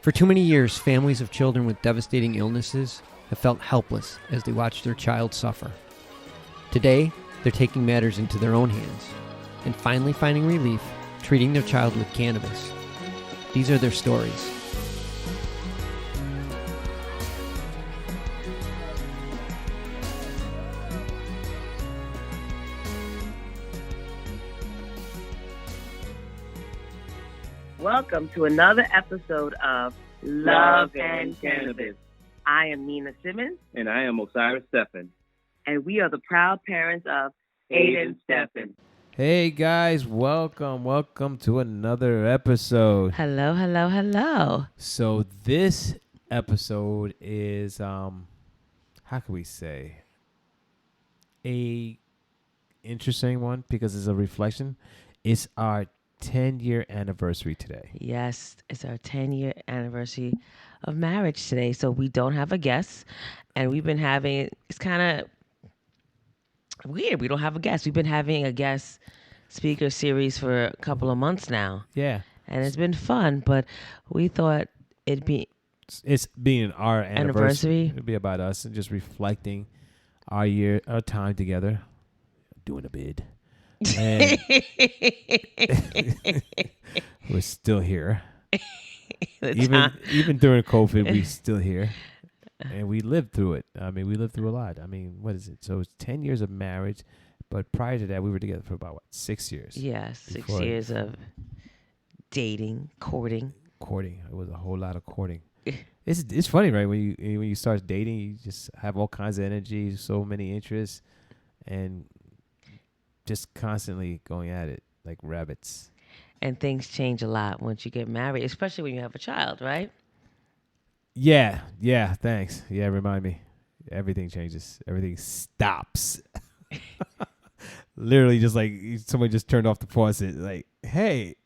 For too many years, families of children with devastating illnesses have felt helpless as they watch their child suffer. Today, they're taking matters into their own hands and finally finding relief treating their child with cannabis. These are their stories. Welcome to another episode of Love and Cannabis. I am Nina Simmons. And I am Osirisand. And we are the proud parents of Aiden Stephan. Hey guys, welcome to another episode. Hello. So this episode is, how can we say, a interesting one because it's a reflection. It's our 10-year anniversary today. Yes, it's our 10-year anniversary of marriage today. So we don't have a guest, and we've been having, it's kind of weird. We don't have a guest. We've been having a guest speaker series for a couple of months now. Yeah. And it's been fun, but we thought it'd be... It's being our anniversary. It'd be about us and just reflecting our time together, doing a bid. And we're still here. Even during COVID, we're still here. And we lived through it. I mean, we lived through a lot. I mean, what is it? So it's 10 years of marriage. But prior to that, we were together for about, 6 years? Yeah, 6 years of dating, courting. It was a whole lot of courting. It's funny, right? When you start dating, you just have all kinds of energy, so many interests, and just constantly going at it like rabbits. And things change a lot once you get married, especially when you have a child, right? Yeah, thanks. Yeah, remind me. Everything changes. Everything stops. Literally just like somebody just turned off the faucet. Like, hey,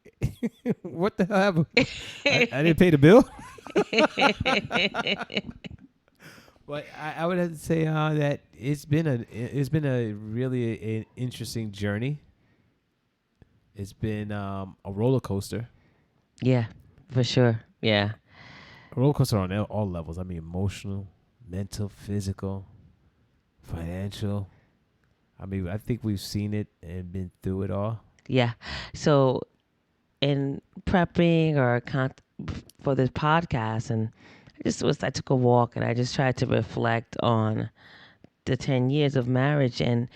what the hell happened? I didn't pay the bill? But I would have to say that it's been a really an interesting journey. It's been a roller coaster. Yeah, for sure. Yeah. A roller coaster on all levels. I mean, emotional, mental, physical, financial. I mean, I think we've seen it and been through it all. Yeah. So in prepping for this podcast, and I took a walk and I just tried to reflect on the 10 years of marriage, and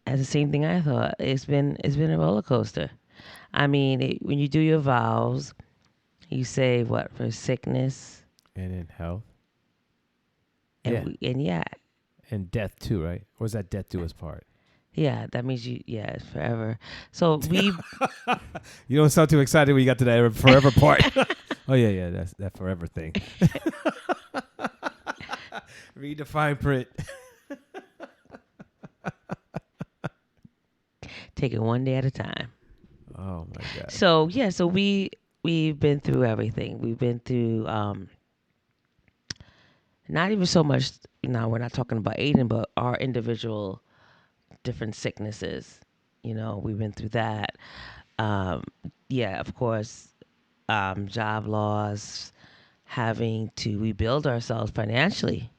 as the same thing I thought, it's been a roller coaster. I mean, when you do your vows, you say what for sickness and in health, and and death too, right? Or is that death do us part? Yeah, that means it's forever. So we. You don't sound too excited when you got to that forever part. Oh yeah, that's that forever thing. Read the fine print. Take it one day at a time. Oh my God. So we've been through everything. We've been through not even so much. We're not talking about Aiden, but our individual different sicknesses. We've been through that. Of course, job loss, having to rebuild ourselves financially.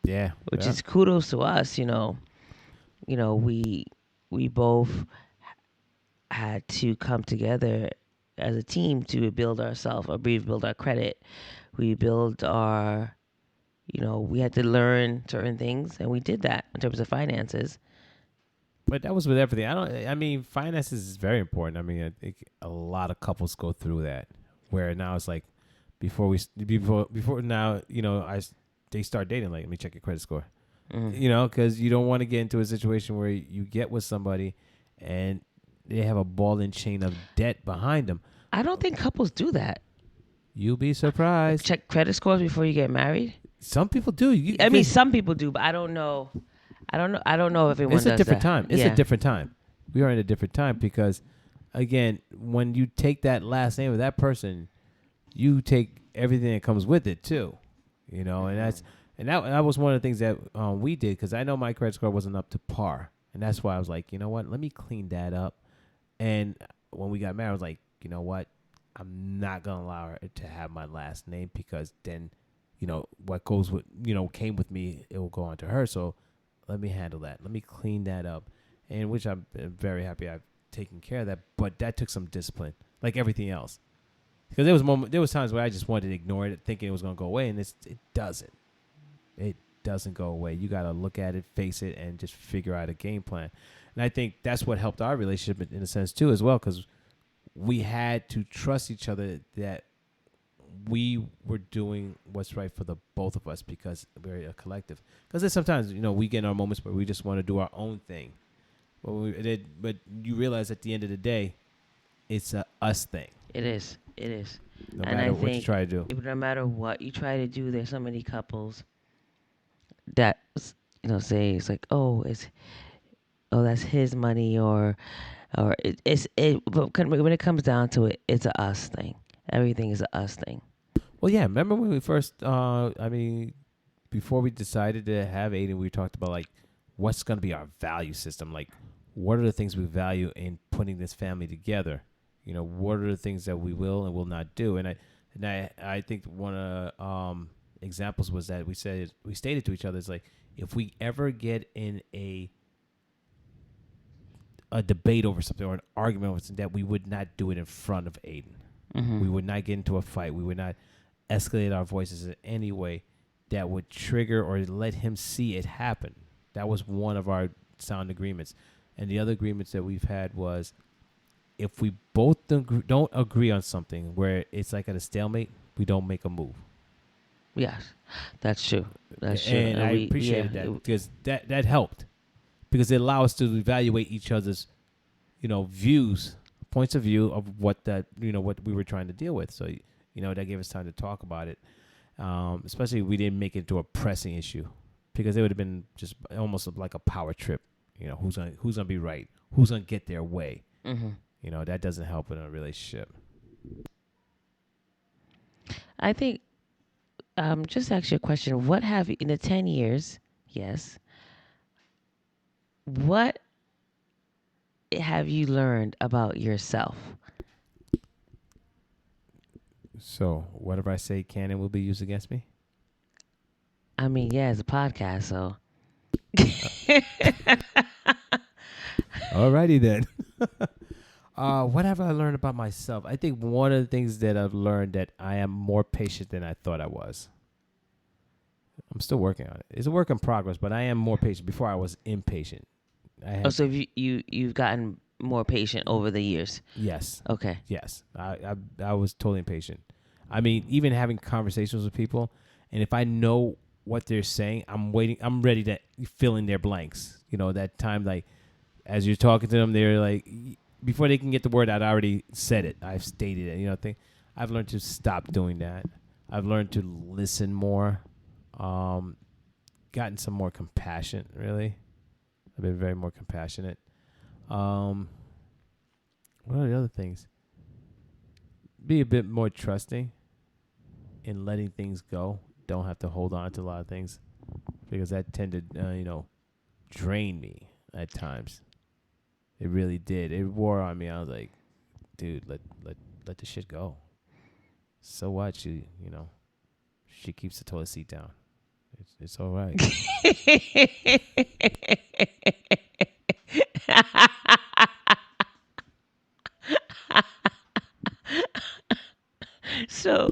Yeah. Which is kudos to us, we both had to come together as a team to rebuild ourselves, or rebuild our credit. We build our, we had to learn certain things, and we did that in terms of finances. But that was with everything. Finances is very important. I think a lot of couples go through that, where now it's like, before now, they start dating, like, let me check your credit score. Mm-hmm. Because you don't want to get into a situation where you get with somebody and they have a ball and chain of debt behind them. I don't think couples do that. You'll be surprised. Check credit scores before you get married? Some people do. Some people do, but I don't know. I don't know if everyone does that. It's a different time. It's a different time. We are in a different time because, again, when you take that last name of that person, you take everything that comes with it too. And that was one of the things that we did, because I know my credit score wasn't up to par, and that's why I was like, you know what, let me clean that up. And when we got married, I was like, you know what, I'm not going to allow her to have my last name because then, what goes with, came with me, it will go on to her. So let me handle that. Let me clean that up. And which I'm very happy I've taken care of that. But that took some discipline, like everything else. Because there was times where I just wanted to ignore it, thinking it was going to go away, and it doesn't. It doesn't go away. You got to look at it, face it, and just figure out a game plan. And I think that's what helped our relationship in a sense too, as well, because we had to trust each other that we were doing what's right for the both of us because we're a collective. Because there's sometimes, we get in our moments where we just want to do our own thing. But you realize at the end of the day, it's a us thing. It is. It is. No And matter I what you think try to do. no matter what you try to do, there's so many couples that, say it's like, that's his money or but when it comes down to it, it's a us thing. Everything is a us thing. Well, yeah. Remember when we first, before we decided to have Aiden, we talked about like what's going to be our value system. Like, what are the things we value in putting this family together? What are the things that we will and will not do? And I think one of the examples was that we stated to each other, it's like, if we ever get in a debate over something or an argument over something, that we would not do it in front of Aiden. Mm-hmm. We would not get into a fight. We would not escalate our voices in any way that would trigger or let him see it happen. That was one of our sound agreements. And the other agreements that we've had was, if we both don't agree on something where it's like at a stalemate, we don't make a move. Yes, that's true. That's true. And I appreciated that because that helped, because it allowed us to evaluate each other's, views, points of view of what what we were trying to deal with. So, that gave us time to talk about it. Especially we didn't make it to a pressing issue, because it would have been just almost like a power trip. Who's gonna be right? Who's gonna get their way? Mm-hmm. That doesn't help in a relationship. I think, just ask you a question. What have you, in the 10 years, yes, what have you learned about yourself? So whatever I say can and will be used against me? I mean, yeah, it's a podcast, so. Alrighty then. What have I learned about myself? I think one of the things that I've learned, that I am more patient than I thought I was. I'm still working on it. It's a work in progress, but I am more patient. Before I was impatient. So you've gotten more patient over the years? Yes. Okay. Yes. I was totally impatient. I mean, even having conversations with people, and if I know what they're saying, I'm ready to fill in their blanks. That time, like, as you're talking to them, they're like, before they can get the word out, I already said it. I've stated it. I've learned to stop doing that. I've learned to listen more. Gotten some more compassion, really. I've been very more compassionate. What are the other things? Be a bit more trusting in letting things go. Don't have to hold on to a lot of things, because that tended, drain me at times. It really did. It wore on me. I was like, dude, let the shit go. So what? She keeps the toilet seat down. It's all right. So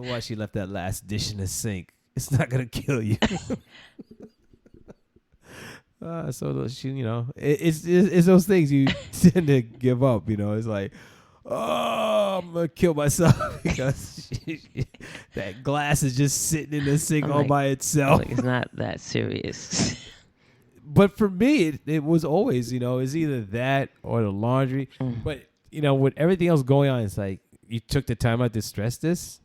what? She left that last dish in the sink. It's not gonna kill you. So she, it's those things you tend to give up. It's like, oh, I'm gonna kill myself because that glass is just sitting in the sink all by itself. It's not that serious. But for me, it was always, it's either that or the laundry. But with everything else going on, it's like, you took the time out to stress this.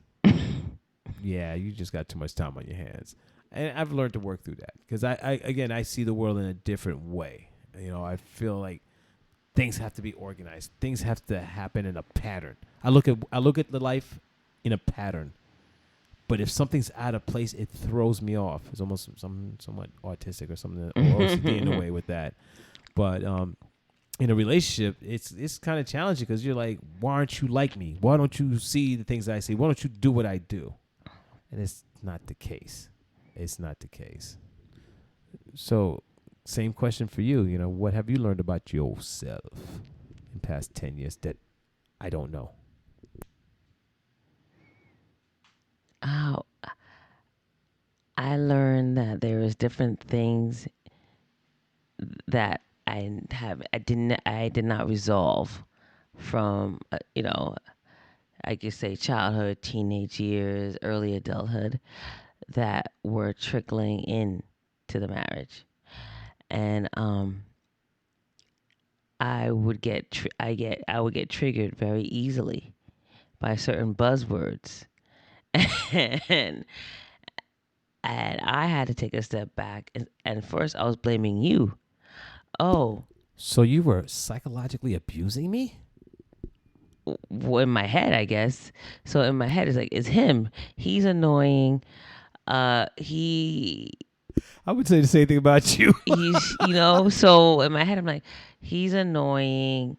Yeah, you just got too much time on your hands. And I've learned to work through that, because I see the world in a different way. I feel like things have to be organized. Things have to happen in a pattern. I look at the life in a pattern. But if something's out of place, it throws me off. It's almost somewhat autistic or something, or OCD in a way with that. But in a relationship, it's kind of challenging because you're like, why aren't you like me? Why don't you see the things I see? Why don't you do what I do? And it's not the case. It's not the case. So, same question for you. You know, what have you learned about yourself in past 10 years that I don't know? Oh, I learned that there is different things that I did not resolve from I could say childhood, teenage years, early adulthood that were trickling in to the marriage, and I would get triggered very easily by certain buzzwords, and I had to take a step back, and first I was blaming you. Oh, So you were psychologically abusing me? well, in my head, I guess. So in my head, it's like, it's him. He's annoying. He I would say the same thing about you. he's So in my head, I'm like, he's annoying.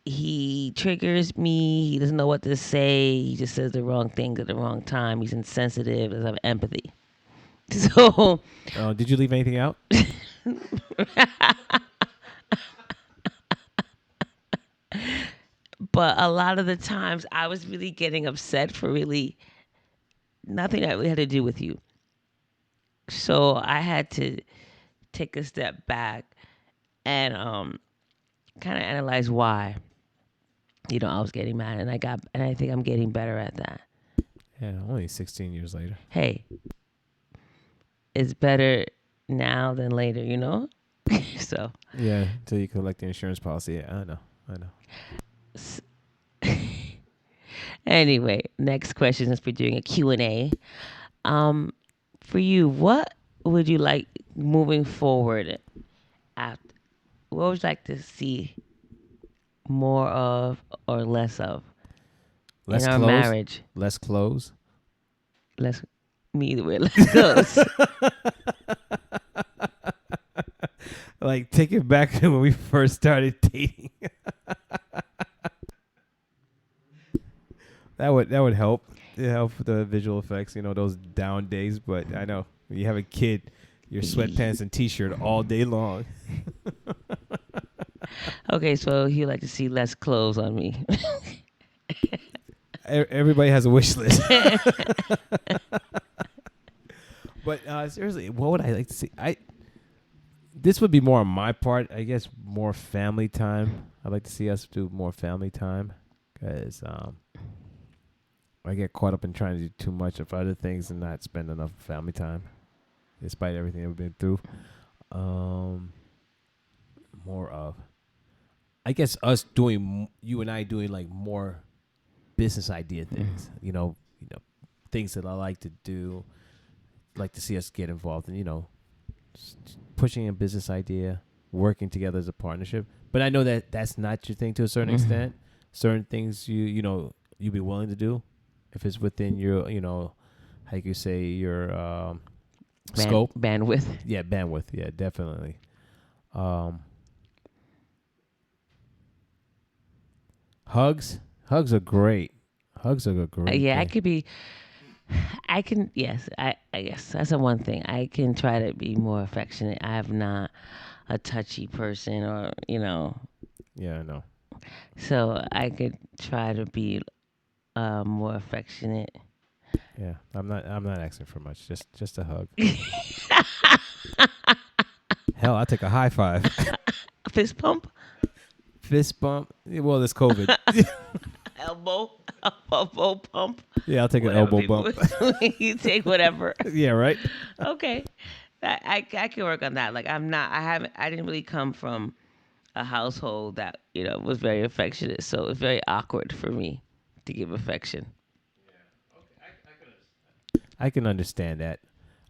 He triggers me. He doesn't know what to say. He just says the wrong things at the wrong time. He's insensitive. Doesn't have empathy. So Did you leave anything out? but a lot of the times I was really getting upset for really nothing that really had to do with you. So I had to take a step back and kind of analyze why I was getting mad, and I think I'm getting better at that. Yeah, only 16 years later. Hey, it's better now than later, So Yeah, until you collect the insurance policy. Yeah, I know. Anyway, next question, since we're doing a Q&A. For you, what would you like moving forward? What would you like to see more of or less of Less in our clothes, marriage? Less clothes. Me either way. Let's go. Like, take it back to when we first started dating. That would help. It help with the visual effects, those down days. But I know when you have a kid, your sweatpants and t-shirt all day long. Okay, so he'd like to see less clothes on me. Everybody has a wish list. But seriously, what would I like to see? This would be more on my part, I guess. More family time. I'd like to see us do more family time, because I get caught up in trying to do too much of other things and not spend enough family time, despite everything we've been through. More of, I guess, us doing, you and I doing like more business idea things. Things that I like to do. Like to see us get involved in, pushing a business idea, working together as a partnership. But I know that that's not your thing to a certain extent. Certain things you'd be willing to do if it's within your, how you say, your scope. Bandwidth. Yeah, bandwidth. Yeah, definitely. Hugs are great. Hugs are a great thing. Yes, I guess that's the one thing. I can try to be more affectionate. I am not a touchy person, or, Yeah, I know. so I could try to be more affectionate. Yeah, I'm not asking for much. Just a hug. Hell, I'll take a high five. A fist pump? Fist bump. Well, it's COVID. Elbow pump? Yeah, I'll take an elbow bump. You take whatever. Yeah, right. Okay. I can work on that. Like, I didn't really come from a household that, was very affectionate. So it's very awkward for me to give affection. I can understand that.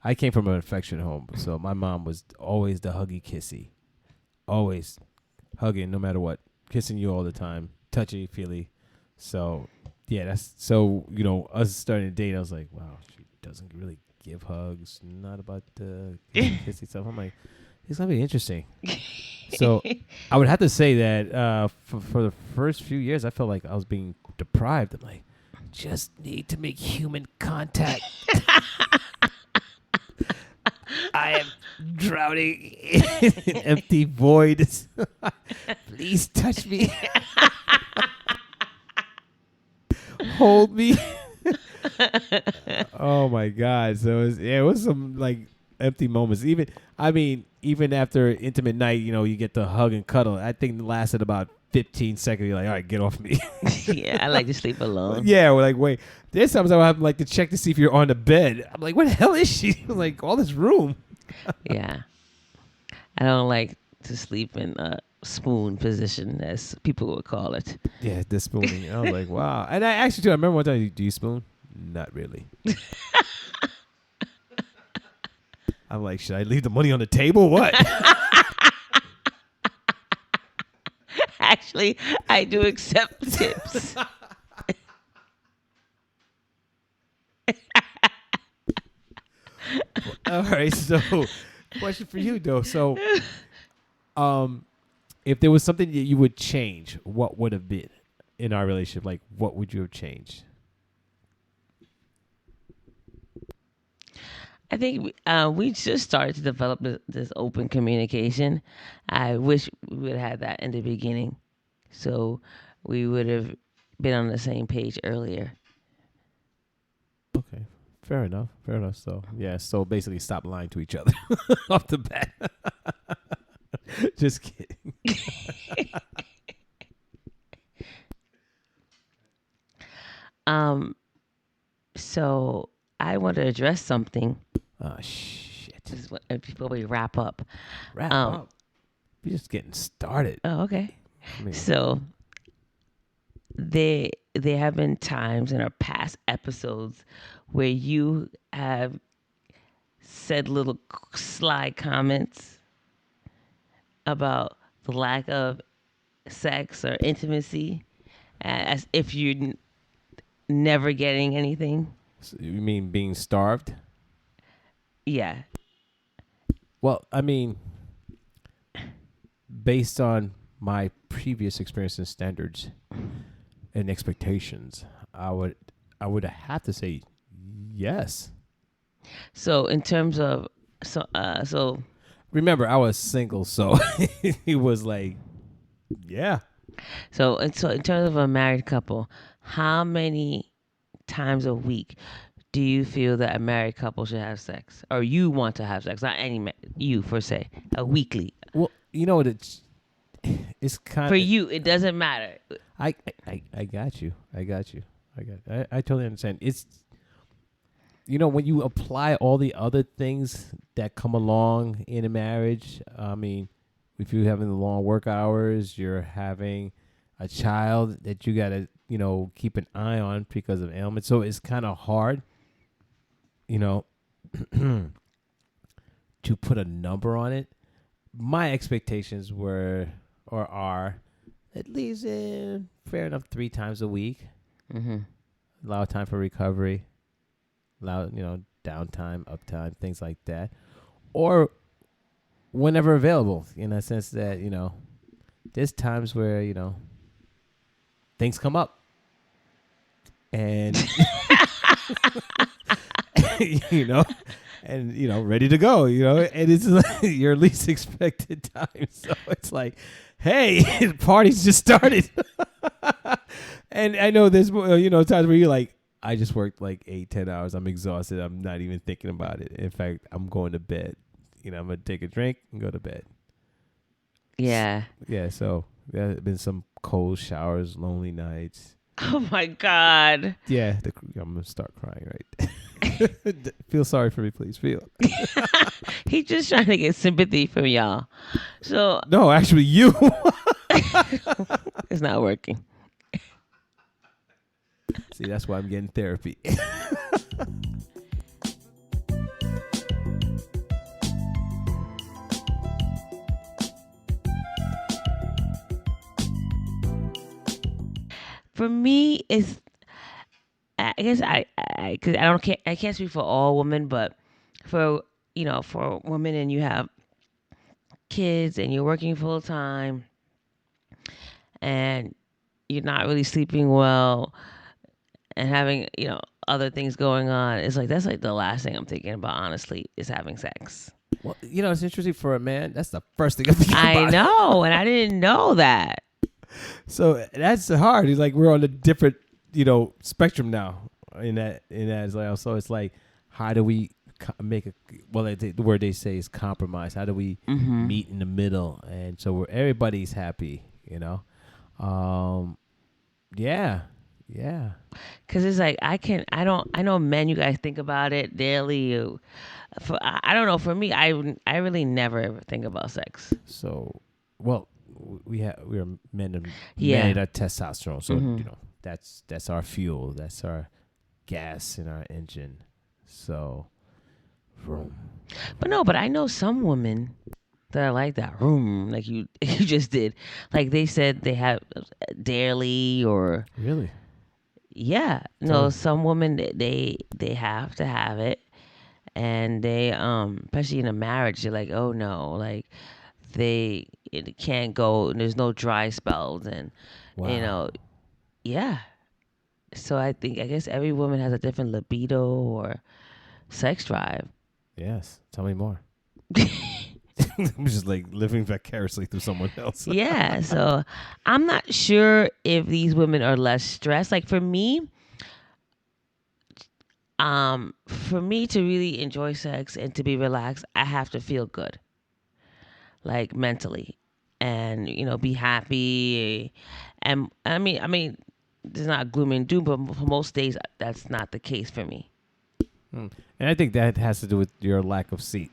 I came from an affectionate home, so my mom was always the huggy kissy. Always hugging no matter what. Kissing you all the time. Touchy feely. So yeah, that's so, us starting to date, I was like, wow, she doesn't really give hugs, not about the kissy stuff. I'm like, It's gonna be interesting. So I would have to say that for the first few years, I felt like I was being deprived. I'm like, just need to make human contact. I am drowning in an empty void. Please touch me. Hold me. Oh my God. So it was some like empty moments. Even after intimate night, you get to hug and cuddle. I think it lasted about 15 seconds. You're like, all right, get off me. Yeah, I like to sleep alone. Yeah, we're like, wait. There's times I would have like to check to see if you're on the bed. I'm like, what the hell is she? Like all this room. Yeah. I don't like to sleep in a spoon position, as people would call it. Yeah, the spooning. I was like, wow. And I actually, too, I remember one time, do you spoon? Not really. I'm like, should I leave the money on the table? What? Actually, I do accept tips. All right, so question for you, though. So, if there was something that you would change, what would have been in our relationship? Like, what would you have changed? I think we just started to develop this open communication. I wish we would have had that in the beginning, so we would have been on the same page earlier. Okay, fair enough. So, yeah, so basically stop lying to each other off the bat. Just kidding. So I want to address something. Oh, shit. This is what, before we wrap up. Wrap up. We're just getting started. Oh, okay. I mean, So there have been times in our past episodes where you have said little sly comments about the lack of sex or intimacy, as if you're never getting anything. so you mean being starved? Yeah. Well, I mean, based on my previous experience and standards and expectations, I would have to say yes. So in terms of so Remember, I was single, so it was like, yeah. So in terms of a married couple, how many times a week do you feel that a married couple should have sex, or you want to have sex? Not you per se, a weekly. Well, you know what? It's kind For of you, it doesn't matter. I got you. I totally understand. It's, when you apply all the other things that come along in a marriage, I mean, if you're having the long work hours, you're having a child that you got to, keep an eye on because of ailments. So it's kind of hard, to put a number on it. My expectations are at least fair enough 3 times a week. Mm-hmm. Allow time for recovery. Allow, downtime, uptime, things like that. Or whenever available, in a sense that, there's times where, things come up. And, ready to go, and it's like your least expected time. So it's like, hey, the party's just started. And I know there's, times where you're like, I just worked like 8-10 hours. I'm exhausted. I'm not even thinking about it. In fact, I'm going to bed. I'm going to take a drink and go to bed. Yeah. Yeah. So there have been some cold showers, lonely nights. Oh my God. Yeah. I'm going to start crying right. Feel sorry for me, please. Feel. He's just trying to get sympathy from y'all. So no, actually you. it's not working. See, that's why I'm getting therapy. For me, it's, I guess because I can't speak for all women, but for for women, and you have kids and you're working full time and you're not really sleeping well and having, other things going on, it's like that's like the last thing I'm thinking about, honestly, is having sex. Well, it's interesting for a man. That's the first thing I'm thinking about. I know, and I didn't know that. So that's hard. It's like we're on a different, spectrum now. In that as well. So it's like, how do we make the word they say is compromise? How do we meet in the middle? And so everybody's happy. Yeah. Because it's like I know men, you guys think about it daily. I don't know. For me, I really never ever think about sex. So, well, we are men and Yeah. men that testosterone. So that's our fuel. That's our gas in our engine. So, But I know some women that are like that. Like you just did. Like they said they have daily or. really. Yeah, no, some women they have to have it, and they especially in a marriage, they're like, oh no, like it can't go, and there's no dry spells, and yeah. So I guess every woman has a different libido or sex drive. Yes, tell me more. I'm just like living vicariously through someone else. Yeah, so I'm not sure if these women are less stressed. Like for me to really enjoy sex and to be relaxed, I have to feel good, like mentally, and be happy. And I mean, there's not gloom and doom, but for most days that's not the case for me. And I think that has to do with your lack of sleep.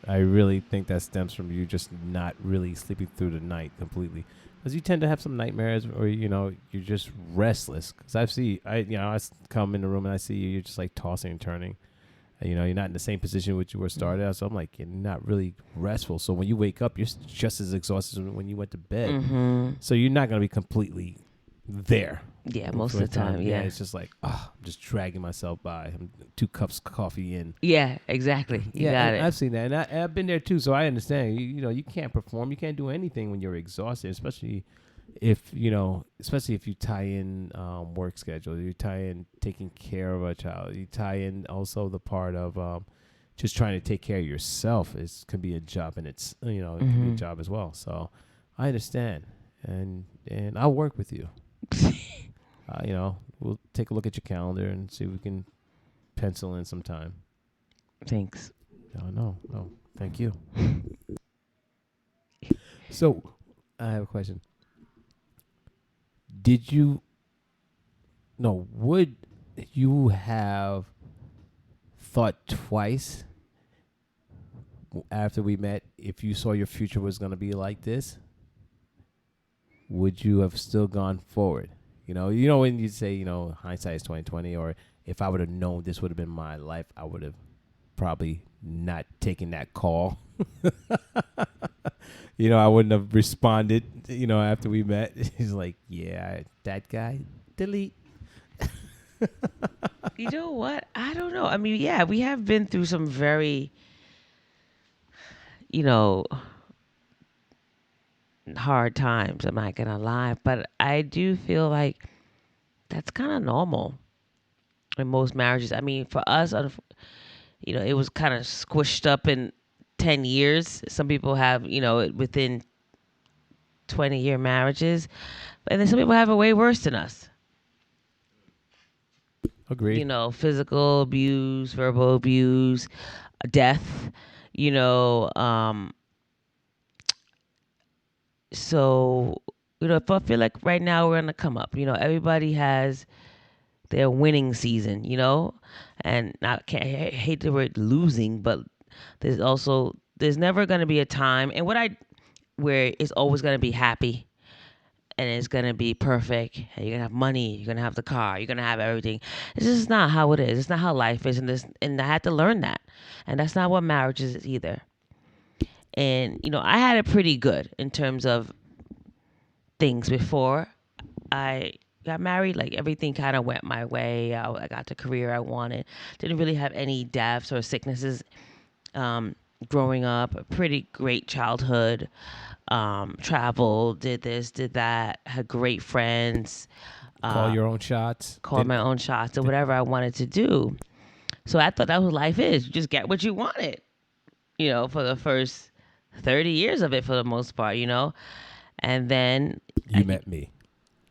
I really think that stems from you just not really sleeping through the night completely, because you tend to have some nightmares, or you're just restless. Because I come in the room and I see you're just like tossing and turning, and you're not in the same position which you were started out. So I'm like, you're not really restful. So when you wake up, you're just as exhausted as when you went to bed. So you're not gonna be completely there. Yeah, most of the time. Yeah, it's just like, I'm just dragging myself by. I'm 2 cups of coffee in. Yeah, exactly. You got it. I've seen that, and I've been there too. So I understand. You can't perform. You can't do anything when you're exhausted, especially if you tie in work schedule. You tie in taking care of a child. You tie in also the part of just trying to take care of yourself. It can be a job, and it can be a job as well. So I understand, and I'll work with you. We'll take a look at your calendar and see if we can pencil in some time. Thanks. No, thank you. So, I have a question. Would you have thought twice after we met if you saw your future was going to be like this? Would you have still gone forward? When you say, hindsight is 20/20, or if I would have known this would have been my life, I would have probably not taken that call. I wouldn't have responded, after we met. He's like, yeah, that guy, delete. You know what? I don't know. I mean, yeah, we have been through some very, hard times. I'm not gonna lie, but I do feel like that's kind of normal in most marriages. I mean, for us, it was kind of squished up in 10 years. Some people have, within 20-year marriages, and then some people have it way worse than us. Agreed. Physical abuse, verbal abuse, death. So, if I feel like right now we're gonna come up, everybody has their winning season, and I hate the word losing, but there's never gonna be a time, and where it's always gonna be happy, and it's gonna be perfect, and you're gonna have money, you're gonna have the car, you're gonna have everything. It's just not how it is. It's not how life is, and I had to learn that, and that's not what marriage is either. And, I had it pretty good in terms of things before I got married. Like, everything kind of went my way. I got the career I wanted. Didn't really have any deaths or sicknesses. growing up, a pretty great childhood. Traveled, did this, did that, had great friends. Call your own shots. Called my own shots or whatever I wanted to do. So I thought that was life is. You just get what you wanted, for the first 30 years of it for the most part, And then you met me.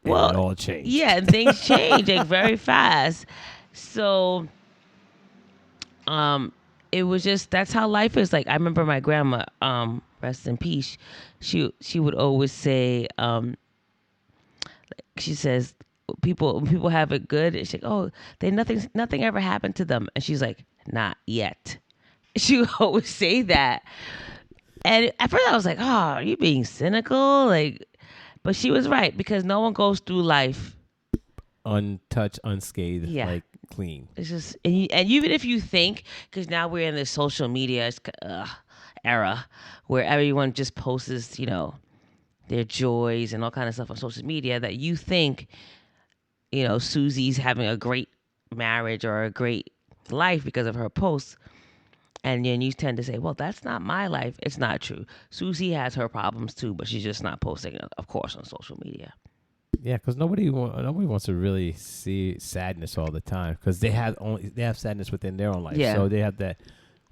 And well, it all changed. Yeah, and things change like very fast. So it was just that's how life is. Like I remember my grandma, rest in peace, she would always say, she says when people have it good, she's like, oh, nothing ever happened to them. And she's like, not yet. She would always say that. And at first I was like, oh, are you being cynical? Like, but she was right because no one goes through life untouched, unscathed, Yeah. like clean. It's just, and even if you think, because now we're in this social media era where everyone just posts, their joys and all kind of stuff on social media, that you think, Susie's having a great marriage or a great life because of her posts. And then you tend to say, well, that's not my life. It's not true. Susie has her problems too, but she's just not posting it, of course, on social media. Yeah, because nobody wants to really see sadness all the time because they have sadness within their own life. Yeah. So they have that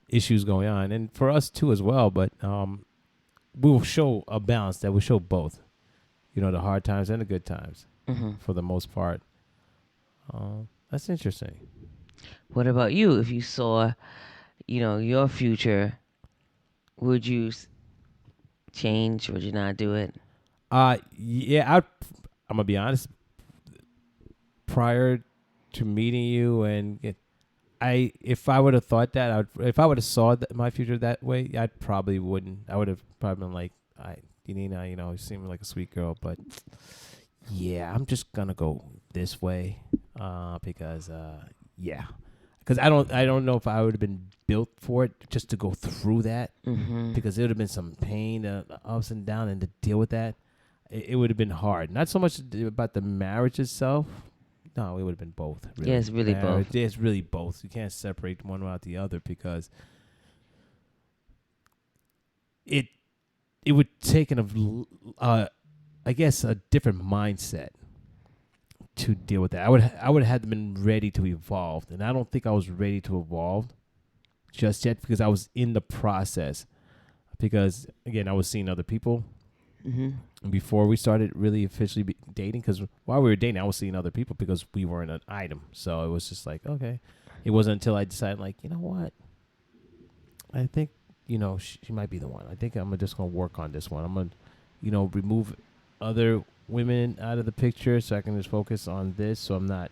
issues going on, and for us too as well. But we will show a balance that we show both, the hard times and the good times for the most part. That's interesting. What about you? If you saw, your future, would you change? Would you not do it? Yeah, I'm gonna be honest. Prior to meeting you, if I would have thought that, if I would have saw my future that way, I probably wouldn't. I would have probably been like, Nina, you seem like a sweet girl, but yeah, I'm just gonna go this way, because I don't know if I would have been built for it just to go through that, because it would have been some pain, ups and downs, and to deal with that. It would have been hard. Not so much about the marriage itself. No, it would have been both. Really. Yeah, it's really both. Yeah, it's really both. You can't separate one without the other because it would take I guess a different mindset to deal with that. I would have had to been ready to evolve, and I don't think I was ready to evolve just yet because I was in the process. Because again, I was seeing other people. Before we started really officially dating, because while we were dating, I was seeing other people because we weren't an item. So it was just like, okay. It wasn't until I decided, like, you know what? I think, she might be the one. I think I'm just going to work on this one. I'm going to, remove other women out of the picture so I can just focus on this. So I'm not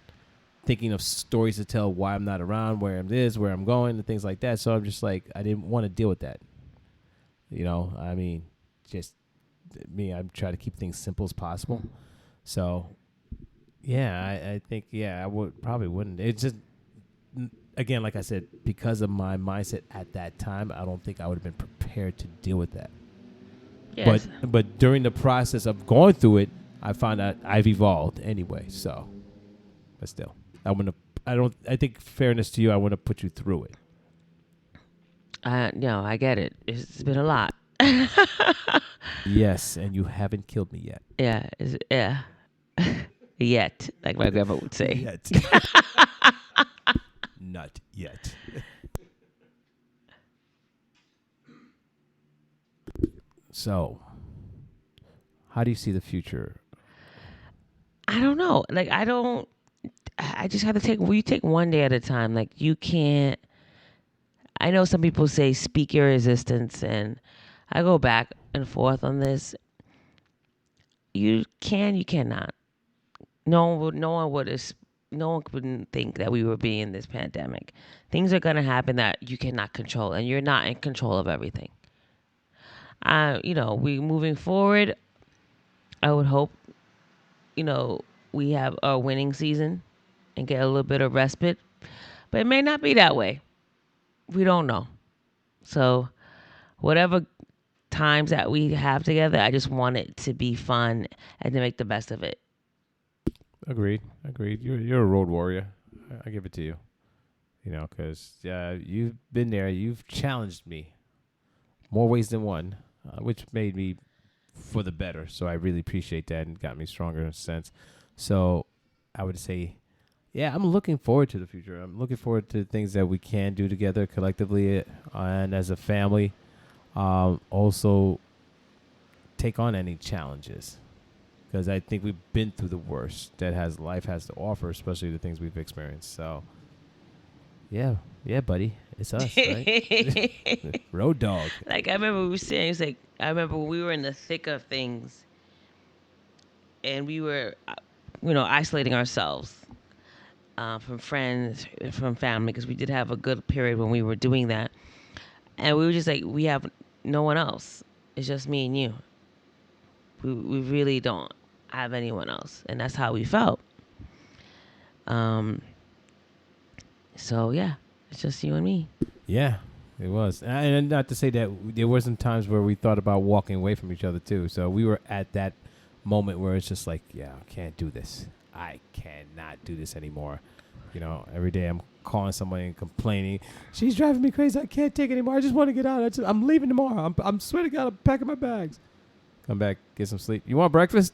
thinking of stories to tell why I'm not around, where I'm where I'm going, and things like that. So I'm just like, I didn't want to deal with that. Just me, I try to keep things simple as possible. So, yeah, I think, I probably wouldn't. It's just, again, like I said, because of my mindset at that time, I don't think I would have been prepared to deal with that. Yes. But during the process of going through it, I found out I've evolved anyway. So, but still, I think fairness to you, I want to put you through it. No, I get it. It's been a lot. Yes, and you haven't killed me yet. Yeah. Yet, like my grandma would say. Yet. Not yet. So, how do you see the future? I don't know. Like, I just have to you take one day at a time. Like, you can't, I know some people say speak your resistance, and I go back and forth on this. You cannot. No one wouldn't think that we would be in this pandemic. Things are going to happen that you cannot control, and you're not in control of everything. We moving forward, I would hope, we have a winning season and get a little bit of respite, but it may not be that way. We don't know. So whatever times that we have together, I just want it to be fun and to make the best of it. Agreed. You're a road warrior. I give it to you. Because you've been there. You've challenged me more ways than one, which made me for the better. So I really appreciate that and got me stronger in a sense. So I would say, yeah, I'm looking forward to the future. I'm looking forward to things that we can do together collectively and as a family. Also take on any challenges, because I think we've been through the worst that life has to offer, especially the things we've experienced. So yeah, buddy, it's us, right? Road dog. Like I remember we were saying, it's like I remember we were in the thick of things, and we were, isolating ourselves from friends, from family, because we did have a good period when we were doing that, and we were just like, we have no one else. It's just me and you. We really don't have anyone else, and that's how we felt. So yeah, it's just you and me. Yeah, it was. And not to say that there wasn't times where we thought about walking away from each other too. So we were at that moment where it's just like, yeah, I can't do this. I cannot do this anymore. Every day I'm calling somebody and complaining. She's driving me crazy. I can't take it anymore. I just want to get out. I'm leaving tomorrow. I'm swear to God, I'm packing my bags. Come back, get some sleep. You want breakfast?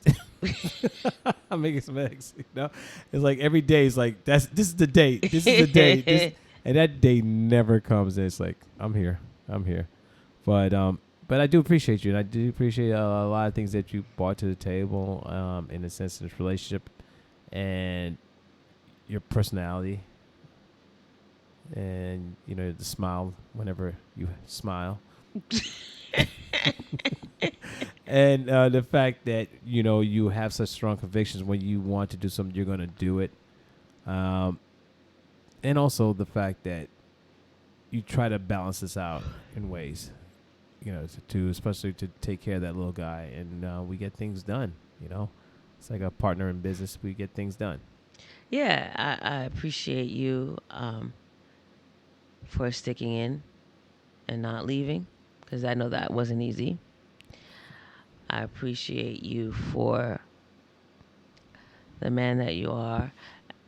I'm making some eggs. It's like every day is like, this is the date. This is the date. And that day never comes. And it's like, I'm here. But I do appreciate you, and I do appreciate a lot of things that you brought to the table in a sense of this relationship, and your personality, and the smile whenever you smile. And the fact that you have such strong convictions when you want to do something, you're going to do it, and also the fact that you try to balance this out in ways, especially to take care of that little guy, and we get things done. It's like a partner in business. We get things done. Yeah, I appreciate you for sticking in and not leaving, because I know that wasn't easy. I appreciate you for the man that you are,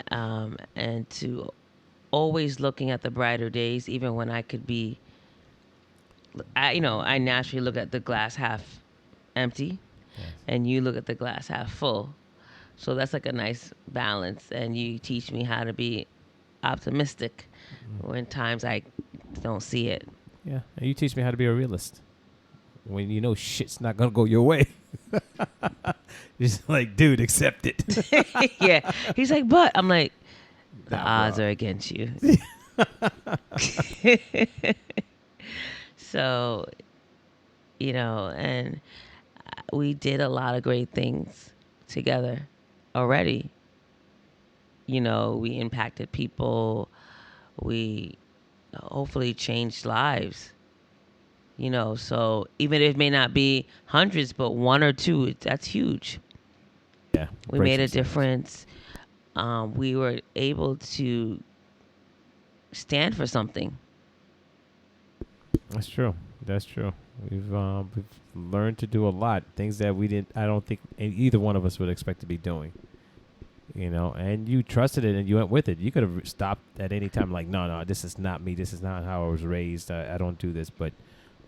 and to always looking at the brighter days, even when I could be, I naturally look at the glass half empty, yes, and you look at the glass half full. So that's like a nice balance, and you teach me how to be optimistic when times I don't see it. Yeah, and you teach me how to be a realist. When shit's not going to go your way. Just like, dude, accept it. Yeah. He's like, but I'm like, the odds are against you. So, and we did a lot of great things together already. We impacted people. We hopefully changed lives. So even if it may not be hundreds, but one or two, that's huge. Yeah. We made a difference. We were able to stand for something. That's true. We've learned to do a lot. Things that I don't think either one of us would expect to be doing. And you trusted it and you went with it. You could have stopped at any time like, no, this is not me. This is not how I was raised. I don't do this. But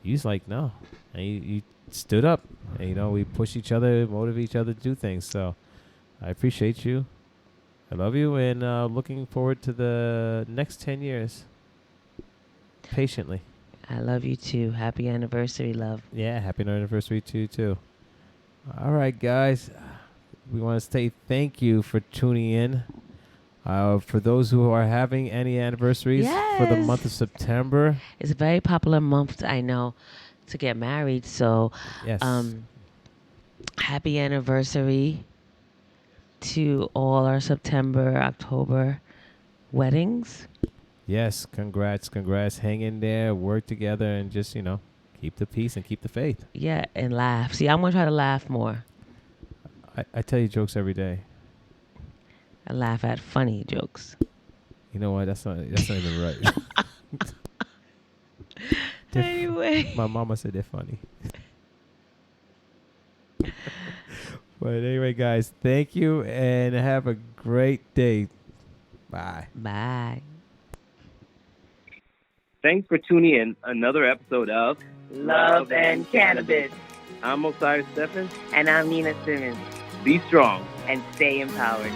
you was like, no. And you stood up. And, we push each other, motivate each other to do things. So I appreciate you. I love you, and looking forward to the next 10 years. Patiently. I love you too. Happy anniversary, love. Yeah, happy anniversary to you too. All right, guys. We want to say thank you for tuning in. For those who are having any anniversaries, yes, for the month of September. It's a very popular month, I know, to get married. So, yes. Happy anniversary to all our September, October weddings. Yes, congrats. Hang in there, work together, and just, keep the peace and keep the faith. Yeah, and laugh. See, I'm going to try to laugh more. I tell you jokes every day. I laugh at funny jokes. You know what? That's not even right. Anyway. My mama said they're funny. But anyway, guys, thank you, and have a great day. Bye. Bye. Thanks for tuning in another episode of Love and Cannabis. I'm Osiris Stephens. And I'm Nina Simmons. Be strong. And stay empowered.